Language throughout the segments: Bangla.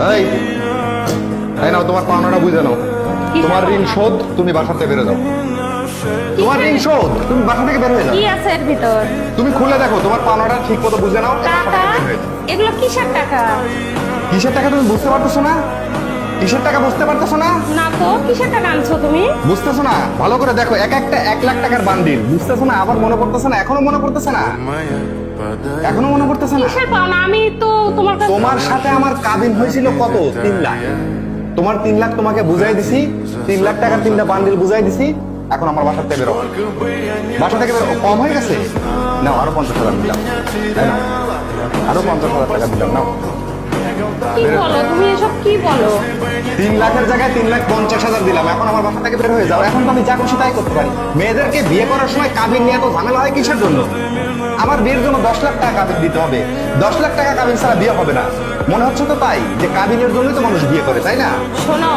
এই এই নাও তোমার পাওনাটা বুঝে নাও। তোমার ঋণ শোধ, তুমি বাসা থেকে বেরো যাও। তোমার ঋণ শোধ, তুমি বাসা থেকে বের হয়ে যাও। কি আছে এর ভিতর? তুমি খুলে দেখো তোমার পাওনাটা ঠিক মতো বুঝে নাও। টাকা? এগুলো কিসের টাকা? কিসের টাকা তুমি বুঝতে পারতেছো না? কিসের টাকা বুঝতে পারতেছো না? না তো, কিসের টাকা আনছো তুমি? বুঝতেছো না? ভালো করে দেখো, এক একটা 1 লাখ টাকার বান্ডিল। বুঝতেছো না? আবার মনে পড়তেছে না? এখনো মনে পড়তেছে না? এখনো মনে পড়তেছে না? কিসের পাওনা? আমি তো তোমার কাছে তোমার সাথে আমার কাবিন হয়েছিল কত? 3 লাখ। তোমার 3 লাখ তোমাকে বুঝাই দিছি, 3 লাখ টাকার 3টা বান্ডিল বুঝাই দিছি। এখন আমার বাসা থেকে বেরো। বাসা থেকে বেরো। কম হয়ে গেছে? নাও আরো 50,000 দিলাম। এই নাও, আরো 50,000 টাকা দিলাম। নাও। কি বলো তুমি? এসব কি বলো? 3 লাখের জায়গায় 3,50,000 দিলাম। এখন আমার বাসা থেকে বের হয়ে যাও। এখন তো আমি যা খুশি তাই করতে পারি। মেয়েদেরকে বিয়ে করার সময় কাবিন নিয়ে তো ঝামেলা হয় কিসের জন্য? আমার বিয়ের জন্য 10 লাখ টাকা কাবিন দিতে হবে। 10 লাখ টাকা কাবিন ছাড়া বিয়ে হবে না। মনে হচ্ছে তো তাই যে কাবিনের জন্যই তো মানুষ বিয়ে করে, তাই না? শোনো,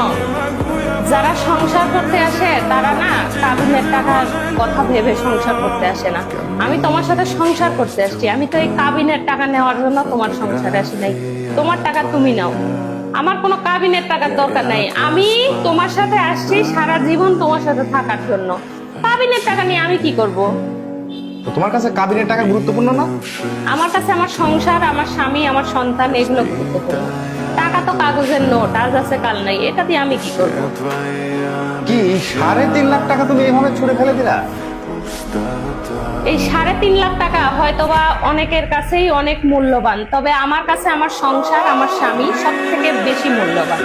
যারা সংসার করতে আসে তারা না কাবিনের টাকার কথা ভেবে সংসার করতে আসে না। আমি তোমার সাথে সংসার করতে আসছি। আমি তো এই কাবিনের টাকা নেওয়ার জন্য তোমার সংসারে আসি নাই। তোমার টাকা তুমি নাও, আমার কোনো কাবিনের টাকার দরকার নাই। আমি তোমার সাথে আসছি সারা জীবন তোমার সাথে থাকার জন্য। কাবিনের টাকা নিয়ে আমি কি করব? তো তোমার কাছে কাবিনের টাকা গুরুত্বপূর্ণ না? আমার কাছে আমার সংসার, আমার স্বামী, আমার সন্তান এগুলো গুরুত্বপূর্ণ। টাকা তো কাগজের নোট, আজ আছে কাল নাই। এটা দিয়ে আমি কি করব? কি 3.5 লাখ টাকা তুমি এইভাবে ছুড়ে ফেলে দিলা? এই 3.5 লাখ টাকা হয়তোবা অনেকের কাছেই অনেক মূল্যবান, তবে আমার কাছে আমার সংসার, আমার স্বামী সব থেকে বেশি মূল্যবান।